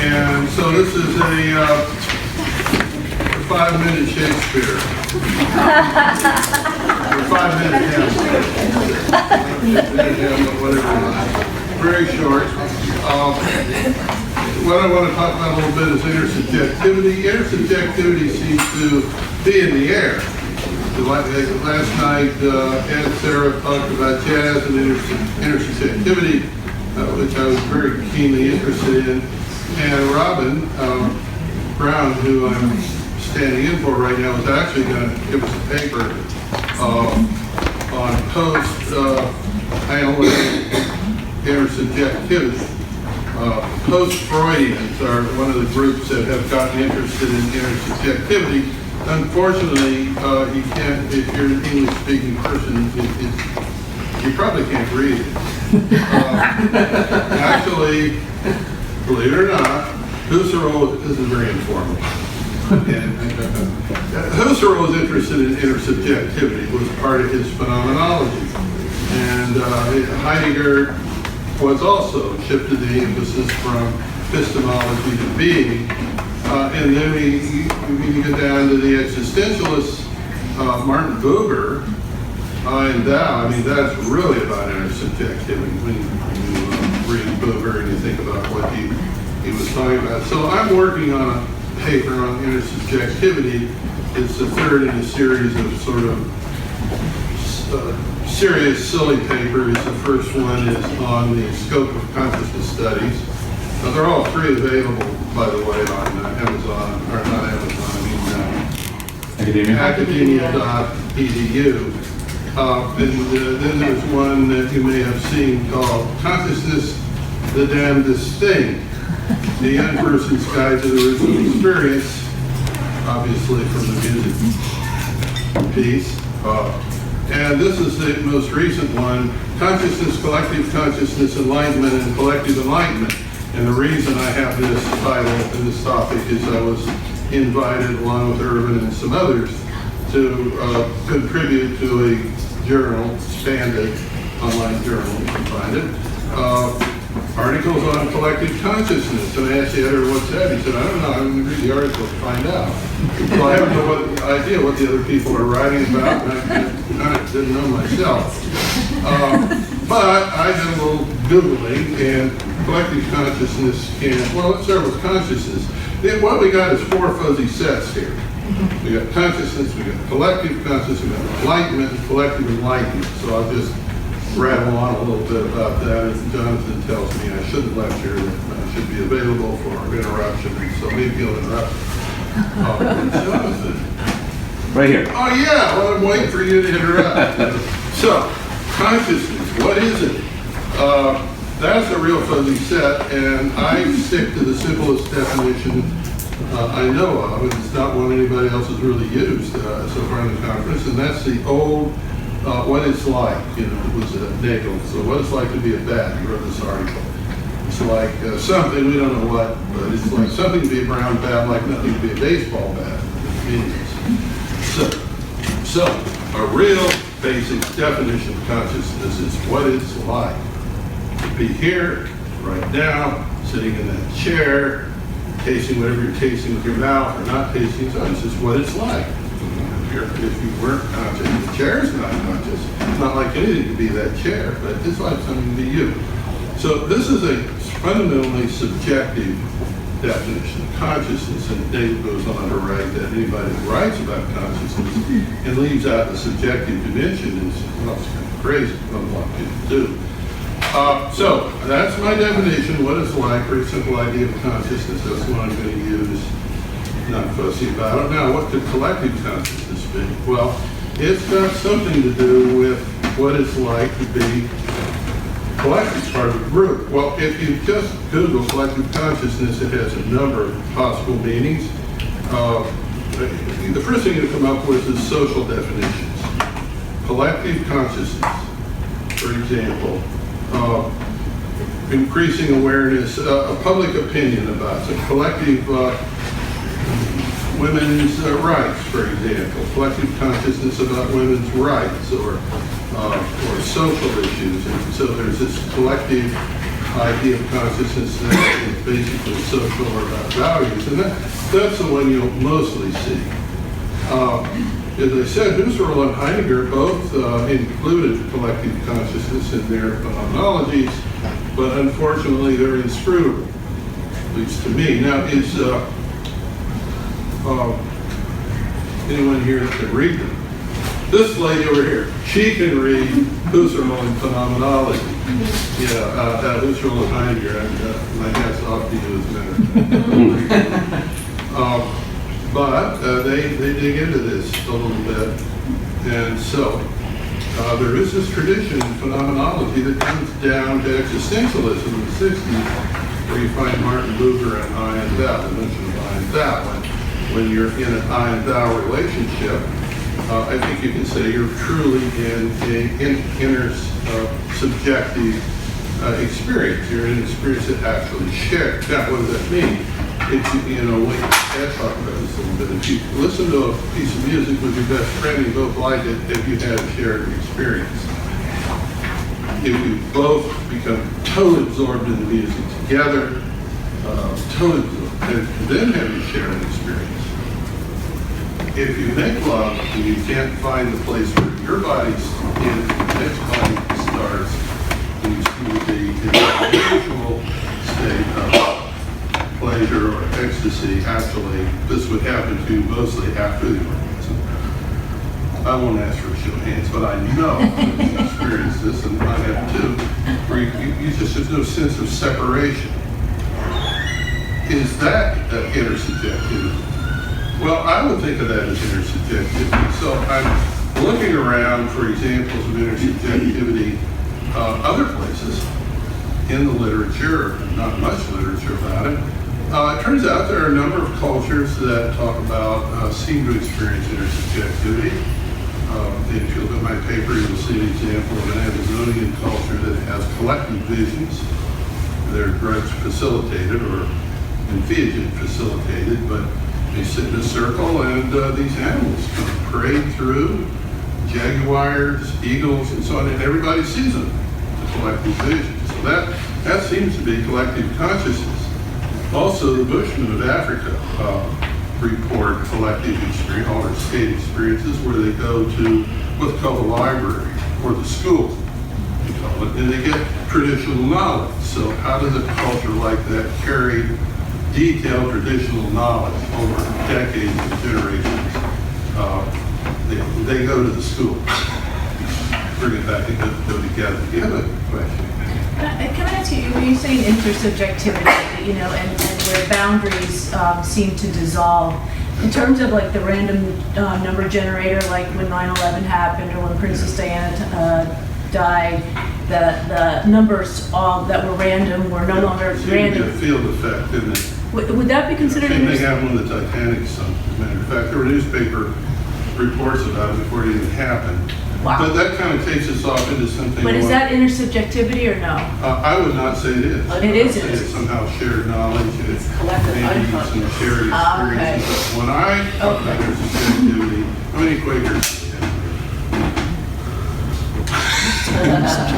And so this is a 5-minute Shakespeare. Or 5-minute Hamlet. Whatever. Very short. What I want to talk about a little bit is intersubjectivity. Intersubjectivity seems to be in the air. Last night, Ed and Sarah talked about jazz and intersubjectivity, which I was very keenly interested in. And Robin Brown, who I'm standing in for right now, is actually going to give us a paper on post-analytic intersubjectivity. Post-Freudians are one of the groups that have gotten interested in intersubjectivity. Unfortunately, you can't, if you're an English-speaking person, you probably can't read it. Actually, believe it or not, Husserl, this is very informal. Husserl was interested in intersubjectivity. It was part of his phenomenology. And Heidegger was also shifted the emphasis from epistemology to being. And then when you get down to the existentialists, Martin Buber and Tao, I mean, that's really about intersubjectivity when you read Buber and you think about what he was talking about. So I'm working on a paper on intersubjectivity. It's the third in a series of sort of serious, silly papers. The first one is on the scope of consciousness studies. They're all three available, by the way, on Amazon, or not Amazon, I mean academia.edu. And then there's one that you may have seen called Consciousness, the Damnedest Thing, the Young Person's Guide to the Original Experience, obviously from the music piece. And this is the most recent one, Consciousness, Collective Consciousness, Enlightenment, and Collective Enlightenment. And the reason I have this title and this topic is I was invited, along with Irvin and some others, to contribute to a journal, expanded online journal, you can find it, articles on collective consciousness. And I asked the editor, what's that? He said, I don't know, I'm going to read the article to find out. So I have no idea what the other people are writing about, and I kind of didn't know myself. But I did a little Googling, and collective consciousness well, let's start with consciousness. What we got is four fuzzy sets here. We got consciousness, we got collective consciousness, we got enlightenment, and collective enlightenment. So I'll just rattle on a little bit about that. As Jonathan tells me I shouldn't lecture, I should be available for interruption, so maybe he'll interrupt. Jonathan. Right here. Oh yeah, well I'm waiting for you to interrupt. So, consciousness, what is it? That's a real fuzzy set, and I stick to the simplest definition I know of, and it's not one anybody else has really used so far in the conference, and that's the old what it's like. You know, it was Nagel. So what it's like to be a bat. He wrote this article. It's like something, we don't know what, but it's like something to be a brown bat, like nothing to be a baseball bat. So a real basic definition of consciousness is what it's like to be here, right now, sitting in that chair, tasting whatever you're tasting with your mouth, or not tasting, so it's just what it's like. If you weren't conscious, the chair is not conscious. It's not like anything to be that chair, but it's like something to be you. So this is a fundamentally subjective definition of consciousness, and Dave goes on to write that anybody who writes about consciousness and leaves out the subjective dimension is, well, it's kind of crazy. I don't want people to do. So that's my definition, what it's like, very simple idea of consciousness. That's what I'm going to use, not fussy about it. Now, what could collective consciousness be? Well, it's got something to do with what it's like to be collective, part of a group. Well, if you just Google collective consciousness, it has a number of possible meanings. The first thing to come up with is social definitions. Collective consciousness, for example, increasing awareness, a public opinion about it, collective women's rights, for example, collective consciousness about women's rights or social issues. And so there's this collective idea of consciousness that is basically social or about values, and that's the one you'll mostly see. As I said, Husserl and Heidegger both included collective consciousness in their phenomenologies, but unfortunately they're inscrutable, at least to me. Now, is anyone here that can read them? This lady over here, she can read Husserl and phenomenology. Yeah, Husserl and Heidegger, and my hat's off to you as a matter of fact. But they dig into this a little bit. And so there is this tradition in phenomenology that comes down to existentialism in the 60s, where you find Martin Buber and I and thou, the mention of I and thou. When you're in an I and thou relationship, I think you can say you're truly in an inner subjective experience. You're in an experience that actually shared. Now, what does that mean? I'll talk about this a little bit. If you listen to a piece of music with your best friend, you both like it if you had a shared experience. If you both become totally absorbed in the music together, totally absorbed, and then have you share an experience. If you make love and you can't find the place where your body's in, the next body starts, and you seem to be in a usual state of pleasure or ecstasy. Actually, this would happen to you mostly after the orgasm. I won't ask for a show of hands, but I know I've experienced this, and I have too, where you just, there's no sense of separation. Is that intersubjectivity? Well, I would think of that as intersubjectivity. So I'm looking around for examples of intersubjectivity other places in the literature, not much literature about it. It turns out there are a number of cultures that talk about, seem to experience intersubjectivity. If you look at my paper, you'll see an example of an Amazonian culture that has collective visions. They're drugs facilitated or entheogen facilitated, but they sit in a circle and these animals parade through, jaguars, eagles, and so on, and everybody sees them, the collective vision. So that seems to be collective consciousness. Also, the Bushmen of Africa report collective experience, all their state experiences, where they go to what's called the library or the school, we call it, and they get traditional knowledge. So how does a culture like that carry detailed traditional knowledge over decades and generations? They go to the school, bring it back and go together. Do you have a question? Can I ask you, when you say intersubjectivity, and where boundaries seem to dissolve, in terms of like the random number generator, like when 9/11 happened or when Princess Diana died, the numbers that were random were no longer random. A field effect, didn't it? Would that be considered? Same thing happened when the Titanic sunk. As a matter of fact, there were newspaper reports about it before it even happened. Wow. But that kind of takes us off into something. But is that intersubjectivity or no? I would not say it is. It isn't. It's somehow shared knowledge. It's collective maybe some shared experiences. Okay. When I talk about intersubjectivity, how many Quakers?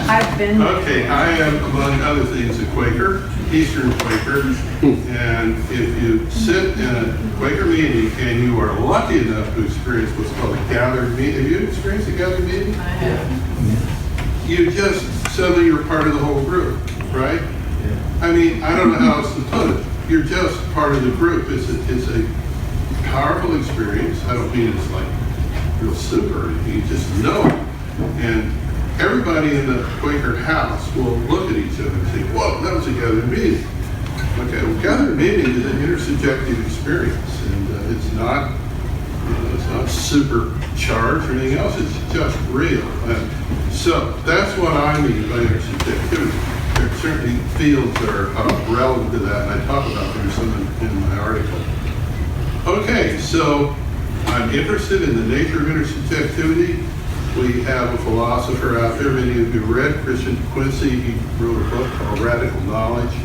I've been. Okay, I am, among other things, a Quaker, Eastern Quaker, and if you sit in a Quaker meeting and you are lucky enough to experience what's called a gathered meeting, have you experienced a gathered meeting? I have. You just, suddenly you're part of the whole group, right? Yeah. I mean, I don't know how else to put it. You're just part of the group. It's a powerful experience. I don't mean it's like real super, you just know it. And everybody in the Quaker house will look at each other and say, whoa, that was a gathered meeting. Okay, well, gathered meeting is an intersubjective experience, and it's not supercharged or anything else, it's just real. And so that's what I mean by intersubjectivity. There are certainly fields that are relevant to that, and I talk about them some in my article. Okay, so I'm interested in the nature of intersubjectivity. We have a philosopher out there, many of you read, Christian Quincy. He wrote a book called Radical Knowledge,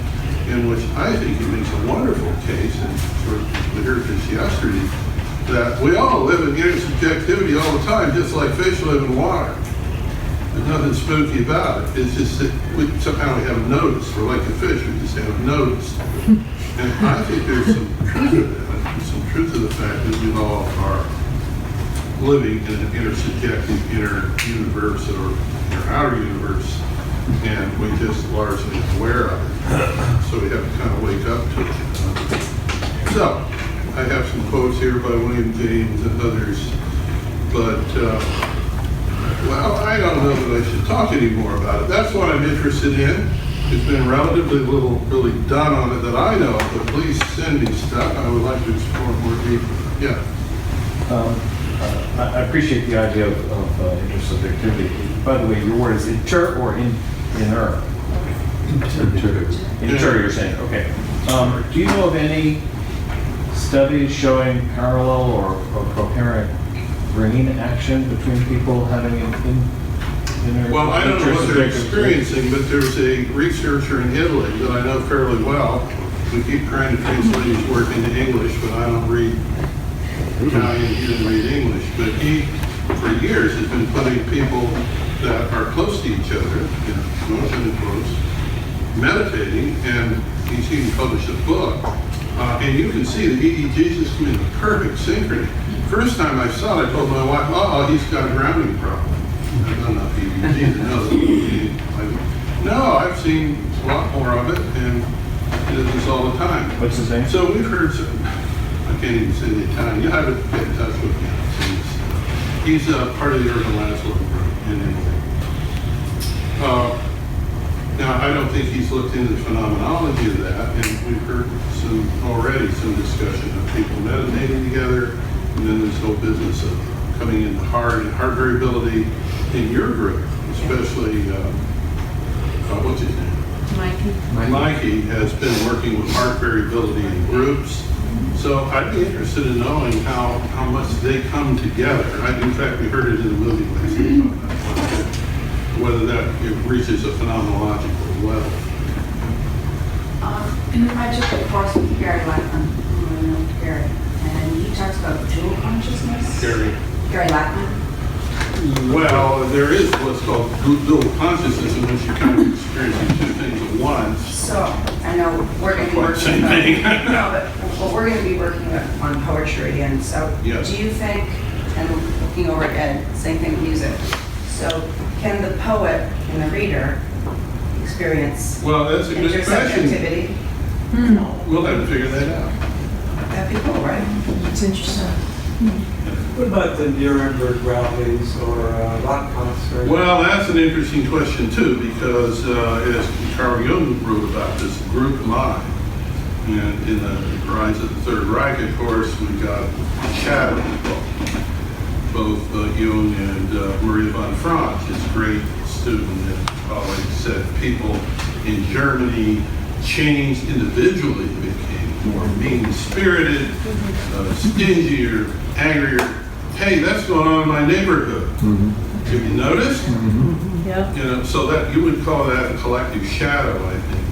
in which I think he makes a wonderful case, and sort of we heard this yesterday, that we all live in intersubjectivity all the time, just like fish live in water. There's nothing spooky about it. It's just that somehow we haven't noticed. We're like the fish, we just haven't noticed. And I think there's some truth to that. There's some truth to the fact that we all are living in an intersubjective inner universe or inner outer universe, and we just largely aware of it. So we have to kind of wake up to it. So I have some quotes here by William James and others, but well, I don't know that I should talk anymore about it. That's what I'm interested in. There's been relatively little really done on it that I know of, but please send me stuff. I would like to explore more deeply. Yeah. I appreciate the idea of intersubjectivity. By the way, your word is inter or inner? Inter, you're saying, okay. Do you know of any studies showing parallel or coherent brain action between people having an Well, I don't know what they're experiencing, but there's a researcher in Italy that I know fairly well. We keep trying to translate his work into English, but I don't read Italian, he doesn't read English. But he, for years, has been putting people that are close to each other, emotionally close, meditating, and he's even published a book. And you can see the EEGs just come in perfect synchrony. First time I saw it, I told my wife, oh, he's got a grounding problem. I've done enough EEG to know that. No, I've seen a lot more of it, and he does this all the time. What's his name? So we've heard some, I can't even say the Italian. You have to get in touch with him. He's part of the Urban Laszlo group in Italy. Now, I don't think he's looked into the phenomenology of that, and we've heard already some discussion of people meditating together, and then this whole business of coming into heart variability in your group, especially, what's his name? Mikey has been working with heart variability in groups. So I'd be interested in knowing how much they come together. In fact, we heard it in the movie last night, whether that reaches a phenomenological level. I took a course with Gary Lackman, Gary, and he talks about dual consciousness. Gary Lackman. Well, there is what's called dual consciousness, in which you're kind of experiencing two things at once. So I know we're going to be working Same thing. but we're going to be working on poetry, and so Yes. do you think, and looking over at Ed, same thing with music, so can the poet and the reader experience Well, that's a good question. intersubjectivity? We'll have to figure that out. That'd be cool, right? It's interesting. What about the Nuremberg rallies or rock concerts? Well, that's an interesting question too, because as Carl Jung wrote about this group mind, and in the rise of the Third Reich, of course, we got shadow involved. Both Jung and Maria von Franz, his great student at college, said people in Germany changed individually, became more mean-spirited, stingier, angrier. Hey, that's going on in my neighborhood. Have you noticed? Yeah. So that you would call that a collective shadow, I think.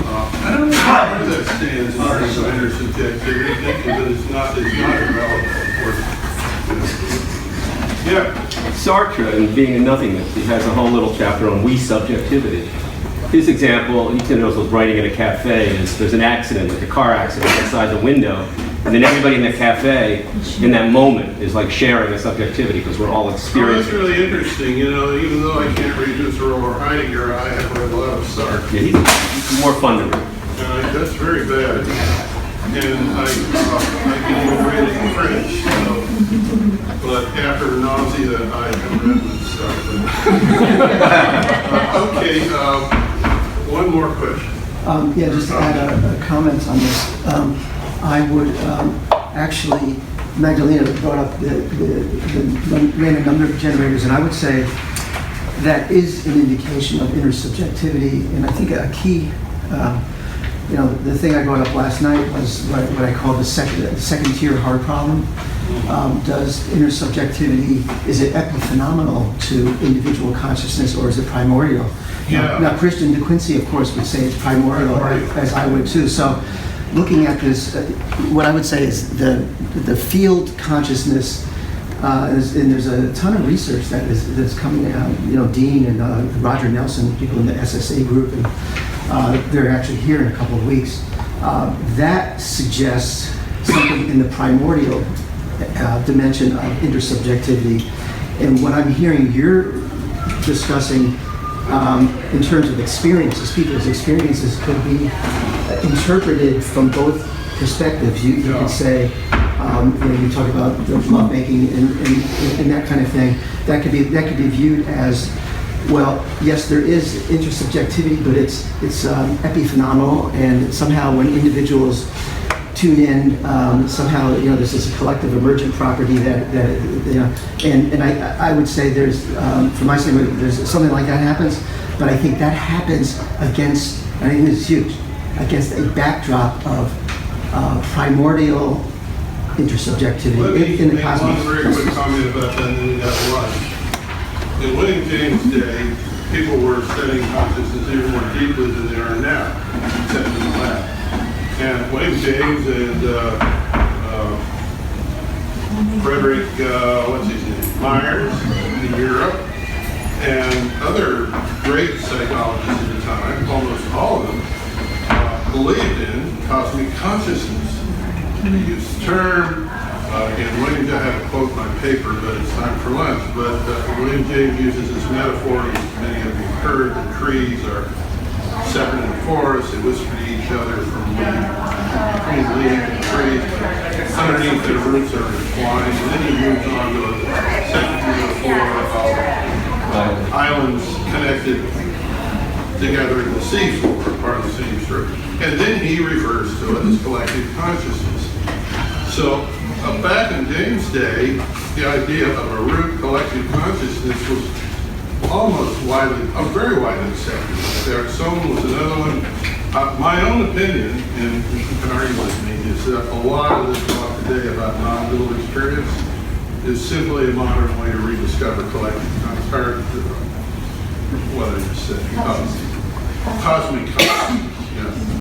I don't know where that stands in terms of intersubjectivity, but it's not irrelevant. Yeah. Sartre, in Being in Nothingness, he has a whole little chapter on we subjectivity. His example, he was writing in a cafe, is there's an accident, like a car accident outside the window, and then everybody in the cafe, in that moment, is like sharing a subjectivity because we're all That's experiencing. really interesting. even though I can't read Husserl or Heidegger, I have read a lot of Sartre. Yeah, he's more fun to read. That's very bad. And I can even read it in French. But after nausea, I have read stuff. Okay, one more question. Yeah, just to add a comment on this. I would actually, Magdalena brought up the random number generators, and I would say that is an indication of intersubjectivity. And I think a key, the thing I brought up last night was what I call the second tier hard problem. Does intersubjectivity, is it epiphenomenal to individual consciousness, or is it primordial? Yeah. Now, Christian De Quincey, of course, would say it's primordial, as I would too. So looking at this, what I would say is the field consciousness And there's a ton of research that's coming out. Dean and Roger Nelson, people in the SSA group, and they're actually here in a couple of weeks. That suggests something in the primordial dimension of intersubjectivity. And what I'm hearing you're discussing in terms of experiences, people's experiences could be interpreted from both perspectives. You could say, you talk about the lovemaking and that kind of thing. That could be viewed as, well, yes, there is intersubjectivity, but it's epiphenomenal, and somehow when individuals tune in, somehow this is a collective emergent property and I would say there's, from my standpoint, there's something like that happens, but I think that happens against, I think this is huge, against a backdrop of primordial intersubjectivity in the cosmos. One very quick comment about that, and then we got lunch. In William James' day, people were studying consciousness even more deeply than they are now, except in the lab. And William James and Frederick, what's his name, Myers in Europe, and other great psychologists at the time, almost all of them, believed in cosmic consciousness. They used the term, and William, I have a quote in my paper, but it's time for lunch, but William James uses this metaphor, as many of you have heard, the trees are separate in the forest, they whisper to each other from between leaves and trees, but underneath their roots are entwined, and then he moves on to a second metaphor of islands connected together in the seafloor, part of the same structure. And then he refers to it as collective consciousness. So back in James' day, the idea of a root collective consciousness was almost very widely accepted. Someone was another one. My own opinion, and you can argue with me, is that a lot of this talk today about non-dual experience is simply a modern way to rediscover collective consciousness, what I just said, cosmic consciousness. Yeah.